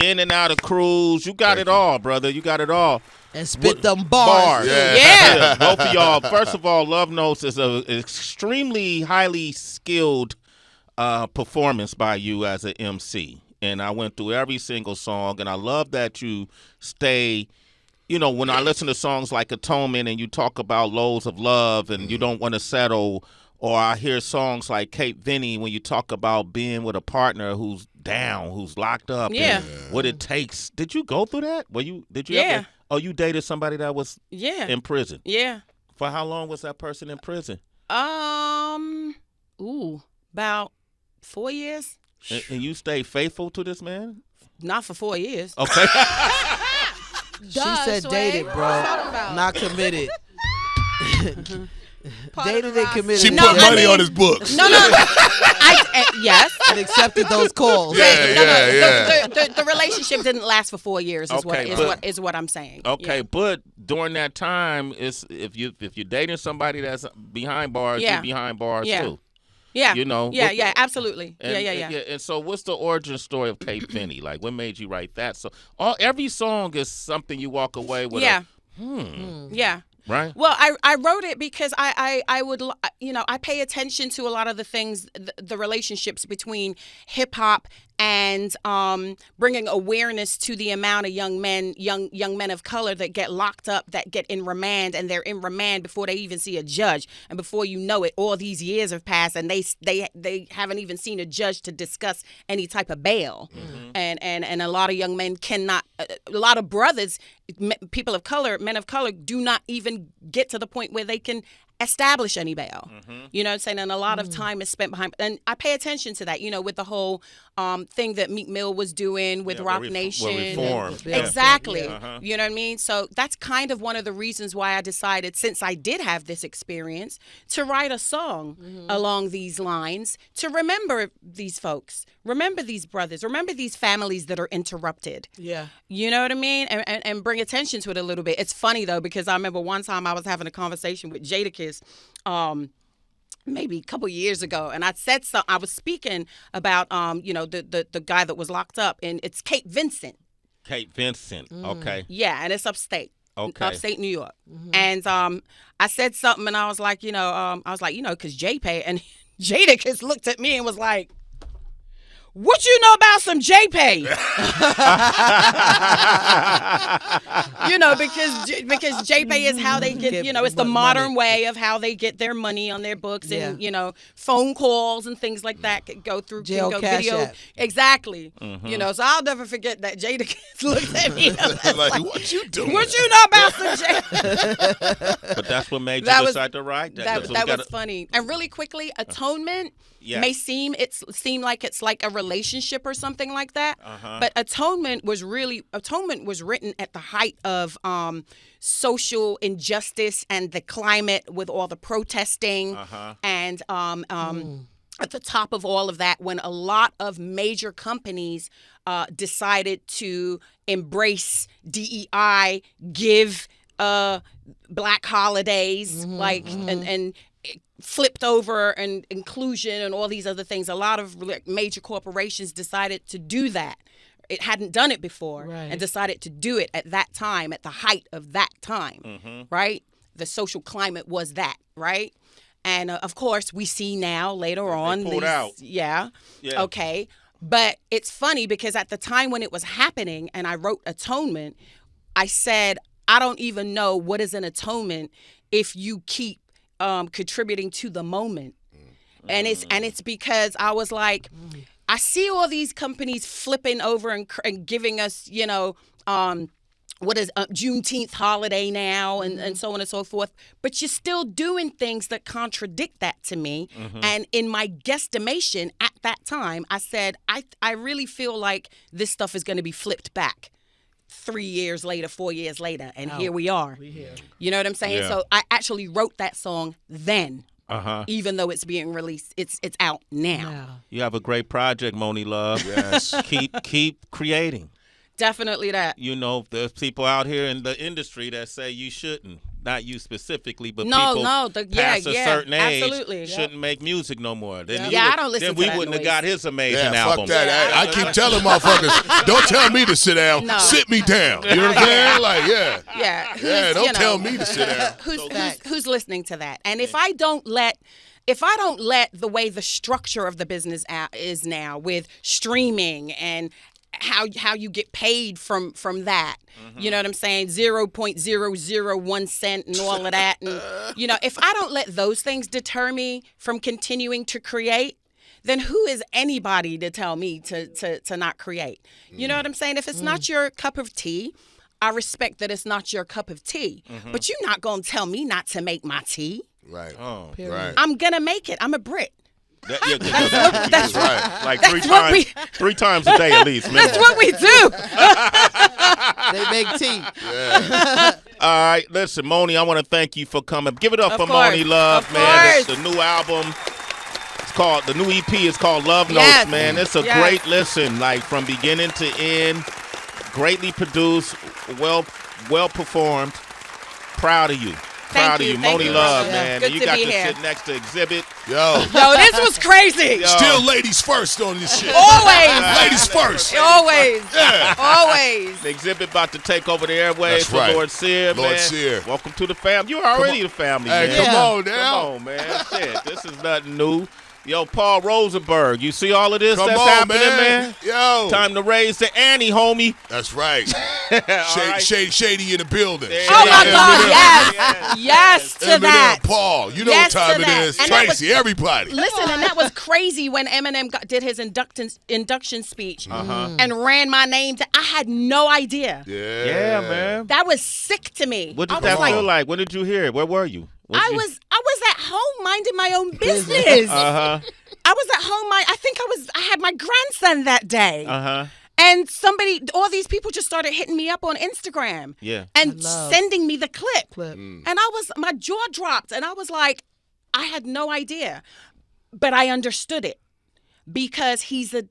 in and out of crews. You got it all, brother. You got it all. And spit them bars. Yeah. Both of y'all. First of all, Love Notes is an extremely highly skilled performance by you as an MC. And I went through every single song, and I love that you stay. When I listen to songs like Atonement and you talk about loads of love and you don't want to settle, or I hear songs like Vinnie when you talk about being with a partner who's down, who's locked up, and what it takes. Did you go through that? Did you ever? Oh, you dated somebody that was in prison? Yeah. For how long was that person in prison? About 4 years. And you stayed faithful to this man? Not for 4 years. Okay. She said dated, bro. Not committed. Dated and committed. She put money on his books. No. Yes. And accepted those calls. The relationship didn't last for 4 years. Is what I'm saying. Okay, but during that time, if you're dating somebody that's behind bars, you're behind bars too. Yeah. And, Absolutely. And so, what's the origin story of Vinnie? Like, what made you write that? So, every song is something you walk away with. Yeah. Yeah. Right. Well, I wrote it because I would, I pay attention to a lot of the things, the relationships between hip hop and bringing awareness to the amount of young men of color that get locked up, that get in remand, and they're in remand before they even see a judge, and before you know it, all these years have passed, and they haven't even seen a judge to discuss any type of bail, and a lot of young men cannot, a lot of brothers, people of color, men of color, do not even get to the point where they can establish any bail. You know what I'm saying? And a lot of time is spent behind, and I pay attention to that, with the whole thing that Meek Mill was doing with Rock Nation. Reform. Exactly. You know what I mean? So that's kind of one of the reasons why I decided, since I did have this experience, to write a song along these lines, to remember these folks, remember these brothers, remember these families that are interrupted. Yeah. You know what I mean? And bring attention to it a little bit. It's funny, though, because I remember one time I was having a conversation with Jadakiss, maybe a couple years ago, and I said something. I was speaking about, the guy that was locked up, and it's Kate Vincent. Kate Vincent. Okay. Yeah, and it's upstate. Okay. Upstate New York. And I said something, and I was like, because J-Pay, and Jadakiss looked at me and was like, "What you know about some J-Pay?" Because J-Pay is how they get, it's the modern way of how they get their money on their books, and phone calls and things like that can go through Jail cash video. app. Exactly. So I'll never forget that Jadakiss looked at me like, what you doing? What you know about some J-Pay? But that's what made you decide to write that. That was funny. And really quickly, Atonement may seem like it's like a relationship or something like that. But Atonement was written at the height of social injustice and the climate with all the protesting and at the top of all of that, when a lot of major companies decided to embrace DEI, give black holidays, and flipped over, and inclusion and all these other things. A lot of major corporations decided to do that. It hadn't done it before, and decided to do it at that time, at the height of that time, right? The social climate was that, right? And of course, we see now later on. They pulled out. Yeah. Okay. But it's funny because at the time when it was happening, and I wrote Atonement, I said, I don't even know what is an atonement if you keep contributing to the moment. And it's because I was like, I see all these companies flipping over and giving us, what is Juneteenth holiday now, and so on and so forth. But you're still doing things that contradict that to me. And in my guesstimation at that time, I said, I really feel like this stuff is going to be flipped back 3 years later, 4 years later, and here we are. You know what I'm saying? Yeah. So I actually wrote that song then. Even though it's being released, it's out now. You have a great project, Monie Love. Yes. Keep creating. Definitely that. There's people out here in the industry that say you shouldn't. Not you specifically, but people past a certain age shouldn't make music no more. Then I don't listen to Then that we wouldn't have noise. got his amazing Yeah, album. fuck that. I keep telling motherfuckers, don't tell me to sit down. No. Sit me down. You know what I'm saying? Like, Yeah. don't tell me to sit down. Who's listening to that? And if I don't let the way the structure of the business is now with streaming and how you get paid from that, you know what I'm saying, 0.001 cent and all of that, and if I don't let those things deter me from continuing to create, then who is anybody to tell me to not create? You know what I'm saying? If it's not your cup of tea, I respect that it's not your cup of tea, but you're not gonna tell me not to make my tea. Right. Oh, right. I'm gonna make it. I'm a Brit. That's right. Like three times a day at least. Man. That's what we do. They make tea. Yeah. All right, listen, Monie, I want to thank you for coming. Give it up for course. Monie Love, Of man. course. The new album. The new EP is called Love Notes, Yes. man. It's a great listen, like from beginning to end. Greatly produced, well performed. Proud of you. proud of you. Monie Love, brother. man. Good And you to got be to here. sit next to Exhibit. Yo, this was crazy. Yo. still ladies first on this shit. Always. Ladies first. Always. Yeah. Always. The Exhibit about to take over the airwaves That's for right. Lord Sear, Lord man. Sear. Welcome to the fam. You're already the family, Hey, man. come on now. Come on, man. Shit, this is nothing new. Yo, Paul Rosenberg, you see all of this Come that's on, happening, man? Yo. Time to raise the ante, homie. That's right. right. Shady in the building. There Oh, my it is. God. Yes. Yes. Yes to Eminem, that. Paul. You know Yes what time to it that. is. And that Tracy, everybody. Listen, and that was crazy when Eminem did his induction speech and ran my name. I had no idea. Yeah, man. That was sick to me. What did I that was feel like? When did you hear it? Where were you? I was at home minding my own business. Uh-huh. I was at home. I had my grandson that day. Uh-huh. And all these people just started hitting me up on Instagram. Yeah. And sending me the clip. And my jaw dropped. And I was like, I had no idea. But I understood it because he's a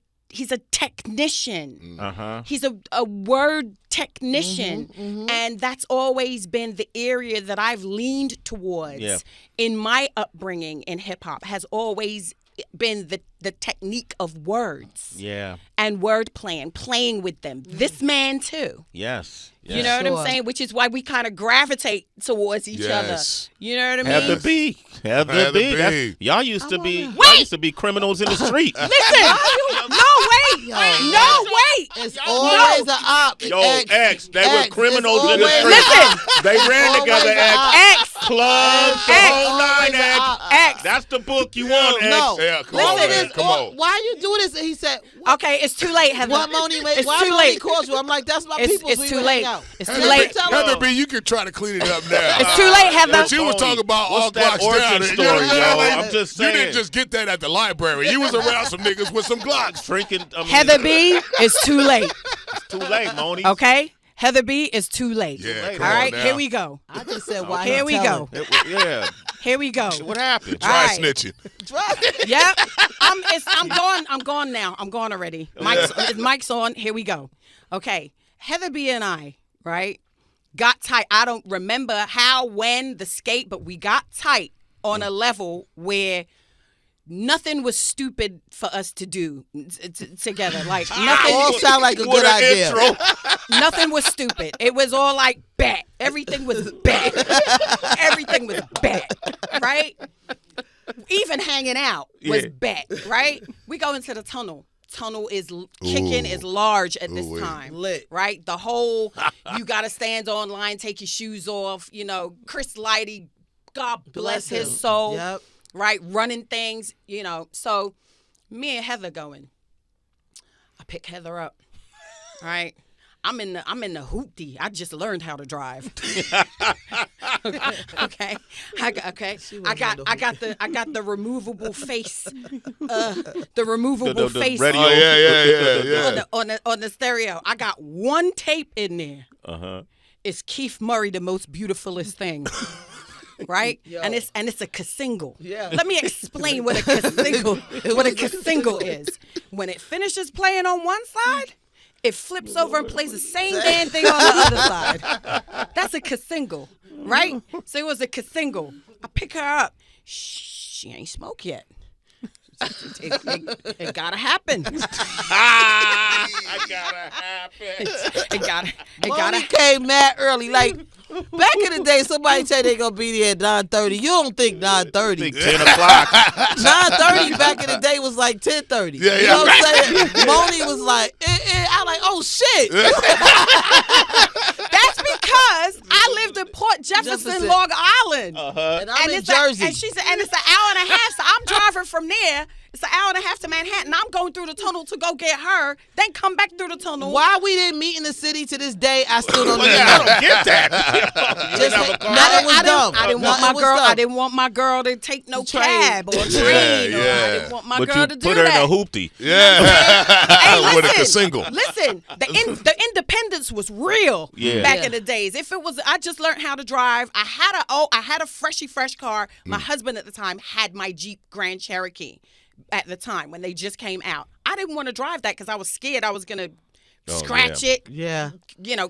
technician. Uh-huh. He's a word technician. And that's always been the area that I've leaned towards in my upbringing in hip hop, has always been the technique of words. Yeah. And word playing with them. This man too. Yes. You know what I'm saying? Which is why we kind of gravitate towards each other. You know what I mean? Heather B. Heather B. Y'all used to be criminals in the street. Listen. No, wait. It's always an op. Yo, X. They were criminals in the always- street. Listen. They ran together, X. Clubs, the whole nine, X. X. That's the book you want, X. No. Yeah, come All on, of man. this, Come on. why you do this? And he said, Okay, it's too late, Heather. what Monie made? It's Why too Monie late. calls you? I'm like, that's my It's- people. it's so we too would late. hang out. It's Heather too late. B, tell her. Heather B, you can try to clean it up now. It's too late, Heather. But you was talking about all What's that Glocks down. origin You know what story, I'm yo? saying? I'm just You saying. didn't just get that at the library. You was around some niggas with some Glocks. Drinking. Heather B, it's too late. It's too late, Monie. Okay? Heather B, it's too late. Yeah, All come All on right, now. here we go. I just said, why Here he we telling? go. Yeah. Here we go. What happened? All Try right. snitching. Yep. I'm gone now. I'm gone already. Mike's on. Here we go. Okay. Heather B and I, right, got tight. I don't remember how, when, the skate, but we got tight on a level where nothing was stupid for us to do together. Like nothing. All sound like a What good an idea. intro. Nothing was stupid. It was all like bet. Everything was bet. Everything was bet. Right? Even hanging out was bet. Right? We go into the tunnel. Tunnel is kicking, is large at this time. Lit. Right? The whole, you got to stand online, take your shoes off. You know, Chris Lighty, God bless his him. soul. Yep. Right? Running things, you know. So me and Heather going. I pick Heather up. Right? I'm in the hoopty. I just learned how to drive. Okay. I got the removable face. The removable face radio. Yeah. on the stereo. I got one tape in there. Uh-huh. It's Keith Murray, The Most Beautifulest Thing. Right? And it's a casingle. Yeah. Let me explain what a casingle is. When it finishes playing on one side, it flips over and plays the same damn thing on the other side. That's a casingle, right? So it was a casingle. I pick her up. She ain't smoked yet. It gotta happen. It gotta. Monie came mad early. Like, back in the day, somebody said they gonna be there at 9:30. You don't think 9:30. 10 o'clock. 9:30 back in the day was like 10:30. Yeah, You know what I'm saying? Monie was like, I'm like, oh shit. That's because I lived in Port Jefferson, Long Island. And I'm in Jersey. and it's an hour and a half. So I'm driving from there. It's an hour and a half to Manhattan. I'm going through the tunnel to go get her, then come back through the tunnel. Why we didn't meet in the city to this day, I still don't know. I don't get that. I didn't want my girl to take no cab or train. I didn't want my But girl you to do put her that. in a hoopty. Yeah. Hey, With a listen, casingle. Listen, the independence was real back in the days. If it was, I just learned how to drive. I had a fresh car. My husband at the time had my Jeep Grand Cherokee at the time when they just came out. I didn't want to drive that because I was scared I was gonna scratch it,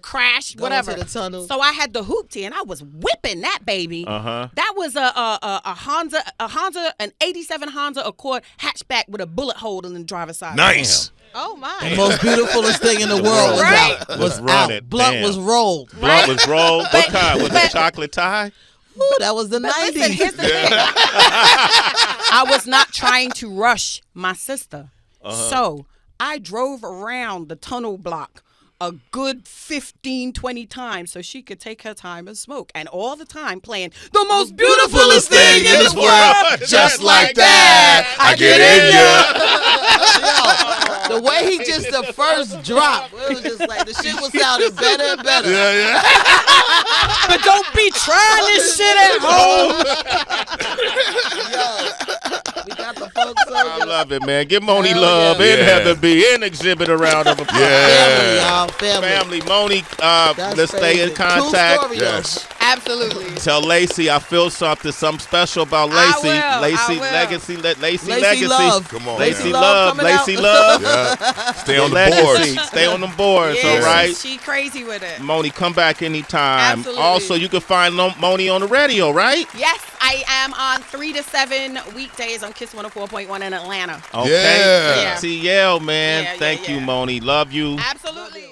crash, whatever. The tunnel. So I had the hoopty, and I was whipping that baby. That was a Honda, an '87 Honda Accord hatchback with a bullet hole in the driver's side. Nice. Oh my! The most beautifulest thing in the world was out. Blunt was rolled. Blunt was rolled. What kind? Was it chocolate tie? Ooh, that was the 90s. Listen, here's the thing. I was not trying to rush my sister. So I drove around the tunnel block a good 15, 20 times so she could take her time and smoke. And all the time playing the most beautifulest thing in this world. Just like that, I get in ya. The way he just the first drop, it was just like the shit was sounding better and better. Yeah. But don't be trying this shit at home. We got the folks on. I love it, man. Give Monie Love and Heather B and Exhibit a round of applause. Family, y'all. Family. Monie, let's stay in contact. True story, yes. Absolutely. Tell Lacey I feel something special about Lacey. Lacey Legacy. Lacey Legacy. Love. Come on. Lacey now. Love. Lacey Love. Yeah. Stay on the Legacy. boards. Stay on them boards, Yeah, all right? She crazy with it. Monie, come back anytime. Absolutely. Also, you can find Monie on the radio, right? Yes, I am on 3 to 7 weekdays on Kiss 104.1 in Atlanta. Okay. Yeah. TL, man. Yeah, Thank you, yeah. Monie. Love you. Absolutely.